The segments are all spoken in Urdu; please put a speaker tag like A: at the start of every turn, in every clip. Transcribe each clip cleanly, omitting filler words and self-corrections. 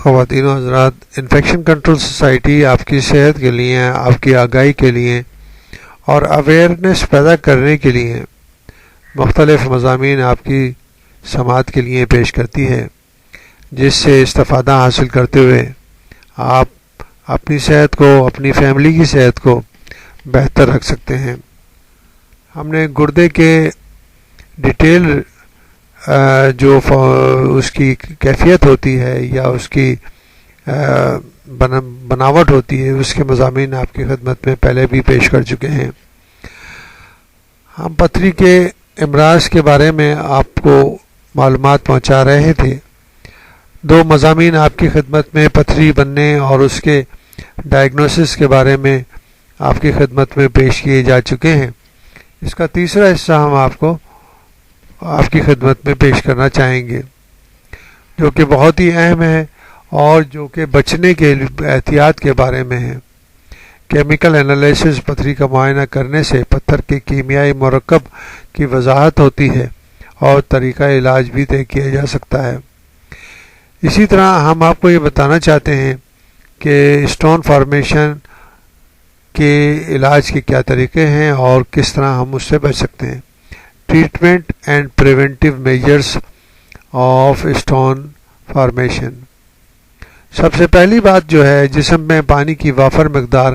A: خواتین و حضرات، انفیکشن کنٹرول سوسائٹی آپ کی صحت کے لیے، آپ کی آگاہی کے لیے اور اویئرنیس پیدا کرنے کے لیے مختلف مضامین آپ کی سماعت کے لیے پیش کرتی ہے، جس سے استفادہ حاصل کرتے ہوئے آپ اپنی صحت کو، اپنی فیملی کی صحت کو بہتر رکھ سکتے ہیں۔ ہم نے گردے کے ڈیٹیل جو اس کی کیفیت ہوتی ہے یا اس کی بناوٹ ہوتی ہے، اس کے مضامین آپ کی خدمت میں پہلے بھی پیش کر چکے ہیں۔ ہم پتھری کے امراض کے بارے میں آپ کو معلومات پہنچا رہے تھے۔ 2 مضامین آپ کی خدمت میں پتھری بننے اور اس کے ڈائگنوسس کے بارے میں آپ کی خدمت میں پیش کیے جا چکے ہیں۔ اس کا تیسرا حصہ ہم آپ کی خدمت میں پیش کرنا چاہیں گے، جو کہ بہت ہی اہم ہے اور جو کہ بچنے کے احتیاط کے بارے میں ہے۔ کیمیکل انالیسس پتھری کا معائنہ کرنے سے پتھر کے کیمیائی مرکب کی وضاحت ہوتی ہے اور طریقہ علاج بھی طے کیا جا سکتا ہے۔ اسی طرح ہم آپ کو یہ بتانا چاہتے ہیں کہ اسٹون فارمیشن کے علاج کے کیا طریقے ہیں اور کس طرح ہم اس سے بچ سکتے ہیں۔ Treatment and preventive measures of stone formation. سب سے پہلی بات جو ہے، جسم میں پانی کی وافر مقدار،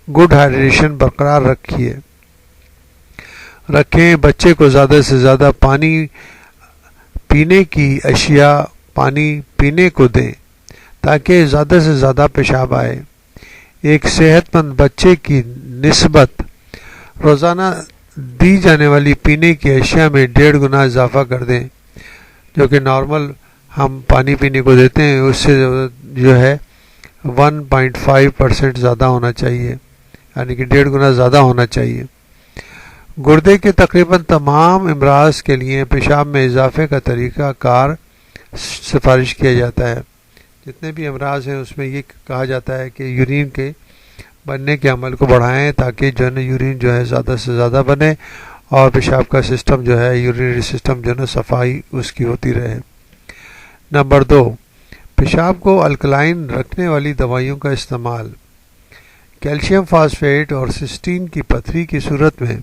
A: گڈ ہائیڈریشن برقرار رکھیں۔ بچے کو زیادہ سے زیادہ پانی پینے کی اشیاء پانی پینے کو دیں تاکہ زیادہ سے زیادہ پیشاب آئے۔ ایک صحت مند بچے کی نسبت روزانہ دی جانے والی پینے کی اشیاء میں 1.5 گنا اضافہ کر دیں۔ جو کہ نارمل ہم پانی پینے کو دیتے ہیں اس سے جو ہے 1.5% زیادہ ہونا چاہیے، یعنی کہ 1.5 گنا زیادہ ہونا چاہیے۔ گردے کے تقریباً تمام امراض کے لیے پیشاب میں اضافے کا طریقہ کار سفارش کیا جاتا ہے۔ جتنے بھی امراض ہیں اس میں یہ کہا جاتا ہے کہ یورین کے بننے کے عمل کو بڑھائیں تاکہ جو ہے یورین جو ہے زیادہ سے زیادہ بنے اور پیشاب کا سسٹم جو ہے، یورینری سسٹم جو ہے صفائی اس کی ہوتی رہے۔ نمبر 2، پیشاب کو الکلائن رکھنے والی دوائیوں کا استعمال۔ کیلشیم فاسفیٹ اور سسٹین کی پتھری کی صورت میں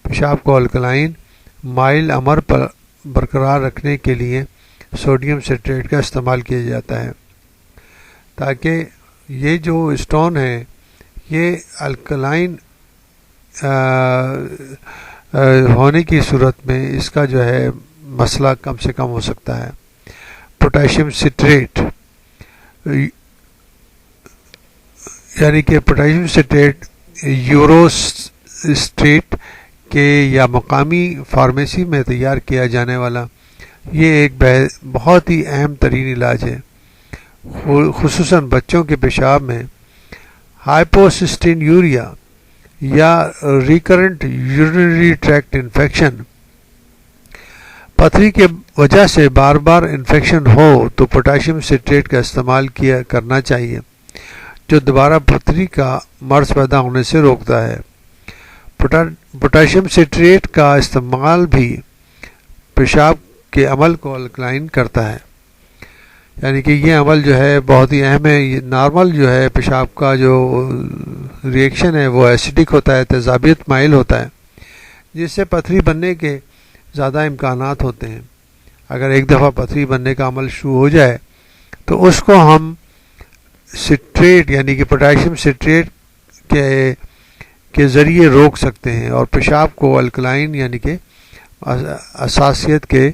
A: پیشاب کو الکلائن مائل امر پر برقرار رکھنے کے لیے سوڈیم سٹریٹ کا استعمال کیا جاتا ہے، تاکہ یہ جو اسٹون ہے یہ الکلائن ہونے کی صورت میں اس کا جو ہے مسئلہ کم سے کم ہو سکتا ہے۔ پوٹاشیم سٹریٹ، یعنی کہ پوٹاشیم سٹریٹ یوروسٹریٹ کے یا مقامی فارمیسی میں تیار کیا جانے والا یہ ایک بہت ہی اہم ترین علاج ہے، خصوصاً بچوں کے پیشاب میں ہائپوسسٹین یوریا یا ریکرنٹ یورینری ٹریکٹ انفیکشن۔ پتھری کے وجہ سے بار بار انفیکشن ہو تو پوٹاشیم سٹریٹ کا استعمال کرنا چاہیے، جو دوبارہ پتھری کا مرض پیدا ہونے سے روکتا ہے۔ پوٹاشیم سٹریٹ کا استعمال بھی پیشاب کے عمل کو الکلائن کرتا ہے، یعنی کہ یہ عمل جو ہے بہت ہی اہم ہے۔ یہ نارمل جو ہے پیشاب کا جو ریئیکشن ہے وہ ایسیڈک ہوتا ہے، تیزابیت مائل ہوتا ہے، جس سے پتھری بننے کے زیادہ امکانات ہوتے ہیں۔ اگر ایک دفعہ پتھری بننے کا عمل شروع ہو جائے تو اس کو ہم سٹریٹ یعنی کہ پوٹاشیم سٹریٹ کے ذریعے روک سکتے ہیں اور پیشاب کو الکلائن یعنی کہ اساسیت کے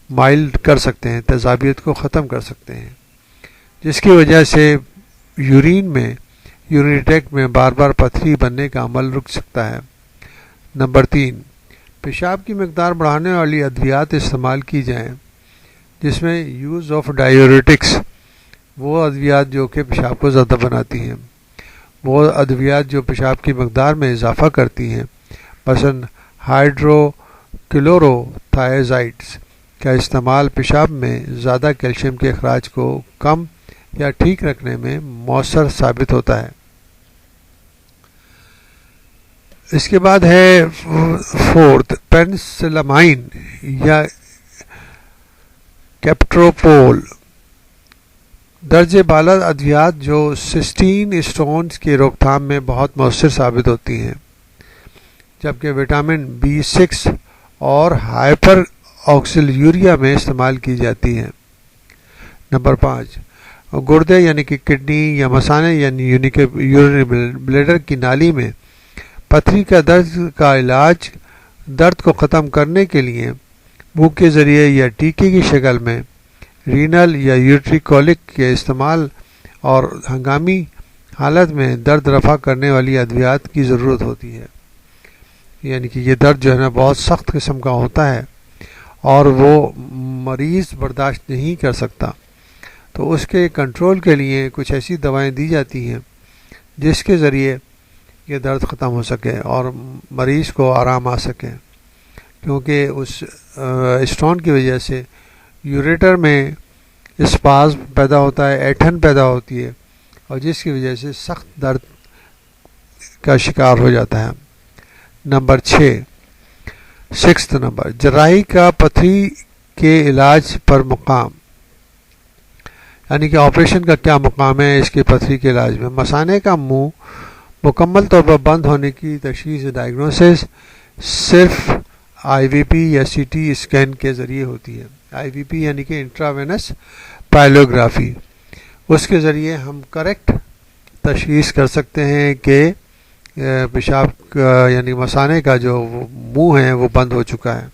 A: مائل کر سکتے ہیں، تیزابیت کو ختم کر سکتے ہیں، جس کی وجہ سے یورینری ٹریکٹ میں بار بار پتھری بننے کا عمل رک سکتا ہے۔ نمبر 3، پیشاب کی مقدار بڑھانے والی ادویات استعمال کی جائیں، جس میں یوز آف ڈائیوریٹکس، وہ ادویات جو کہ پیشاب کو زیادہ بناتی ہیں، وہ ادویات جو پیشاب کی مقدار میں اضافہ کرتی ہیں، مثلاً ہائیڈرو کلورو تھائزائڈز کا استعمال پیشاب میں زیادہ کیلشیم کے اخراج کو کم یا ٹھیک رکھنے میں مؤثر ثابت ہوتا ہے۔ اس کے بعد ہے 4، پینسلامائن یا کیپٹروپول درجے بالا ادویات جو سسٹین اسٹونز کی روک تھام میں بہت مؤثر ثابت ہوتی ہیں، جبکہ وٹامن B6 اور ہائپر آکسیلیوریا میں استعمال کی جاتی ہیں۔ نمبر 5، گردے یعنی کہ کڈنی یا مثانے یعنی یورینری بلیڈر کی نالی میں پتھری کا درد کا علاج درد کو ختم کرنے کے لیے منہ کے ذریعے یا ٹیکے کی شکل میں رینل یا یوٹریکولک کے استعمال اور ہنگامی حالت میں درد رفع کرنے والی ادویات کی ضرورت ہوتی ہے۔ یعنی کہ یہ درد جو ہے نا بہت سخت قسم کا ہوتا ہے اور وہ مریض برداشت نہیں کر سکتا، تو اس کے کنٹرول کے لیے کچھ ایسی دوائیں دی جاتی ہیں جس کے ذریعے یہ درد ختم ہو سکے اور مریض کو آرام آ سکے، کیونکہ اس اسٹون کی وجہ سے یوریٹر میں اسپازم پیدا ہوتا ہے، ایٹھن پیدا ہوتی ہے، اور جس کی وجہ سے سخت درد کا شکار ہو جاتا ہے۔ نمبر 6 نمبر، جراحی کا پتھری کے علاج پر مقام، یعنی کہ آپریشن کا کیا مقام ہے اس کی پتھری کے علاج میں۔ مثانے کا منہ مکمل طور پر بند ہونے کی تشخیص ڈائگنوسس صرف IVP یا CT اسکین کے ذریعے ہوتی ہے۔ IVP یعنی کہ انٹراوینس پائلوگرافی، اس کے ذریعے ہم کریکٹ تشخیص کر سکتے ہیں کہ پیشاب یعنی مثانے کا جو منہ ہے وہ بند ہو چکا ہے۔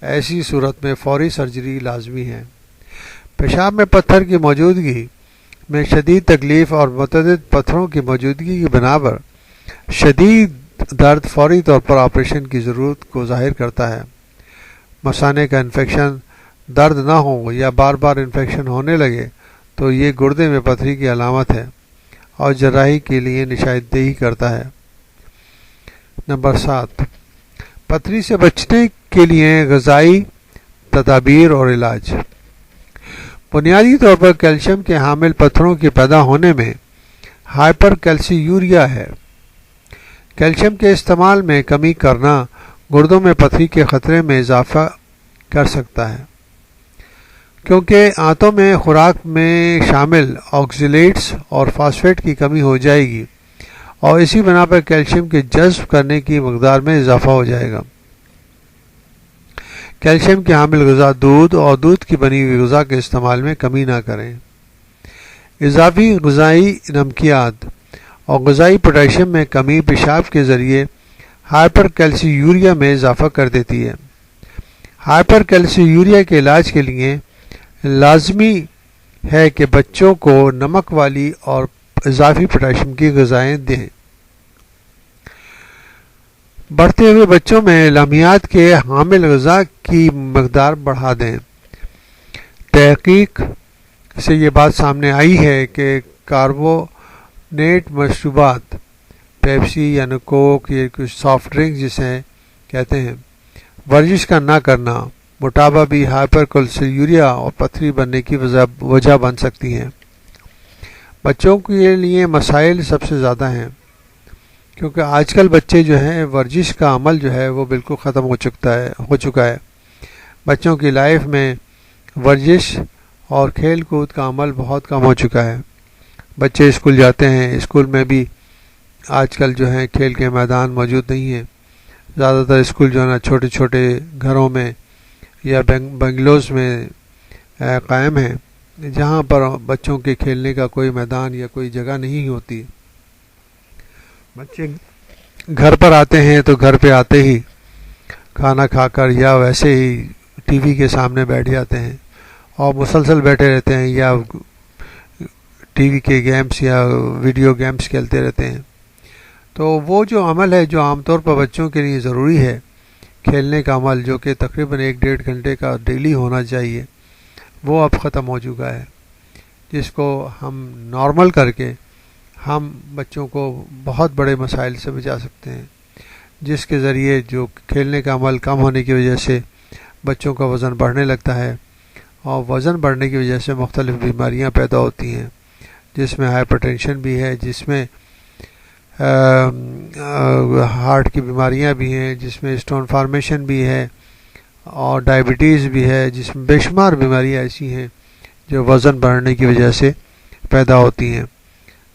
A: ایسی صورت میں فوری سرجری لازمی ہے۔ پیشاب میں پتھر کی موجودگی میں شدید تکلیف اور متعدد پتھروں کی موجودگی کی بنا پر شدید درد فوری طور پر آپریشن کی ضرورت کو ظاہر کرتا ہے۔ مثانے کا انفیکشن درد نہ ہو یا بار بار انفیکشن ہونے لگے تو یہ گردے میں پتھری کی علامت ہے اور جراحی کے لیے نشاندہی کرتا ہے۔ نمبر 7، پتھری سے بچنے کے لیے غذائی تدابیر اور علاج۔ بنیادی طور پر کیلشیم کے حامل پتھروں کے پیدا ہونے میں ہائپر کیلسیوریا ہے۔ کیلشیم کے استعمال میں کمی کرنا گردوں میں پتھری کے خطرے میں اضافہ کر سکتا ہے، کیونکہ آنتوں میں خوراک میں شامل آکزیلیٹس اور فاسفیٹ کی کمی ہو جائے گی اور اسی بنا پر کیلشیم کے جذب کرنے کی مقدار میں اضافہ ہو جائے گا۔ کیلشیم کے حامل غذا دودھ اور دودھ کی بنی ہوئی غذا کے استعمال میں کمی نہ کریں۔ اضافی غذائی نمکیات اور غذائی پوٹاشیم میں کمی پیشاب کے ذریعے ہائپر کیلسیوریا میں اضافہ کر دیتی ہے۔ ہائپر کیلسیوریا کے علاج کے لیے لازمی ہے کہ بچوں کو نمک والی اور اضافی پوٹاشیم کی غذائیں دیں۔ بڑھتے ہوئے بچوں میں لمحیات کے حامل غذا کی مقدار بڑھا دیں۔ تحقیق سے یہ بات سامنے آئی ہے کہ کاربونیٹ مشروبات، پیپسی یا کوک یا کچھ سافٹ ڈرنک جسے کہتے ہیں، ورزش کا نہ کرنا، موٹاپا بھی ہائپر کیلسیوریا اور پتھری بننے کی وجہ بن سکتی ہیں۔ بچوں کے لیے مسائل سب سے زیادہ ہیں، کیونکہ آج کل بچے جو ہیں ورزش کا عمل جو ہے وہ بالکل ختم ہو چکا ہے۔ بچوں کی لائف میں ورزش اور کھیل کود کا عمل بہت کم ہو چکا ہے۔ بچے اسکول جاتے ہیں، اسکول میں بھی آج کل جو ہے کھیل کے میدان موجود نہیں ہیں۔ زیادہ تر اسکول جو ہے نا چھوٹے چھوٹے گھروں میں یا بنگلوز میں قائم ہیں، جہاں پر بچوں کے کھیلنے کا کوئی میدان یا کوئی جگہ نہیں ہوتی۔ بچے گھر پر آتے ہیں تو گھر پہ آتے ہی کھانا کھا کر یا ویسے ہی ٹی وی کے سامنے بیٹھ جاتے ہیں اور مسلسل بیٹھے رہتے ہیں، یا ٹی وی کے گیمز یا ویڈیو گیمز کھیلتے رہتے ہیں۔ تو وہ جو عمل ہے جو عام طور پر بچوں کے لیے ضروری ہے، کھیلنے کا عمل جو کہ تقریباً 1-1.5 گھنٹے کا ڈیلی ہونا چاہیے، وہ اب ختم ہو چکا ہے، جس کو ہم نارمل کر کے ہم بچوں کو بہت بڑے مسائل سے بچا سکتے ہیں، جس کے ذریعے جو کھیلنے کا عمل کم ہونے کی وجہ سے بچوں کا وزن بڑھنے لگتا ہے، اور وزن بڑھنے کی وجہ سے مختلف بیماریاں پیدا ہوتی ہیں، جس میں ہائپر ٹینشن بھی ہے، جس میں ہارٹ کی بیماریاں بھی ہیں، جس میں اسٹون فارمیشن بھی ہے، اور ڈائبٹیز بھی ہے، جس میں بے شمار بیماریاں ایسی ہیں جو وزن بڑھنے کی وجہ سے پیدا ہوتی ہیں،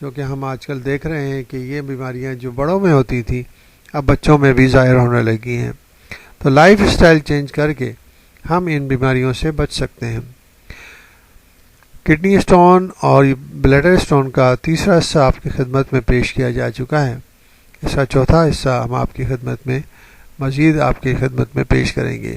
A: جو کہ ہم آج کل دیکھ رہے ہیں کہ یہ بیماریاں جو بڑوں میں ہوتی تھیں اب بچوں میں بھی ظاہر ہونے لگی ہیں۔ تو لائف سٹائل چینج کر کے ہم ان بیماریوں سے بچ سکتے ہیں۔ کڈنی سٹون اور بلیڈر سٹون کا تیسرا حصہ آپ کی خدمت میں پیش کیا جا چکا ہے۔ اس کا چوتھا حصہ ہم آپ کی خدمت میں مزید آپ کی خدمت میں پیش کریں گے۔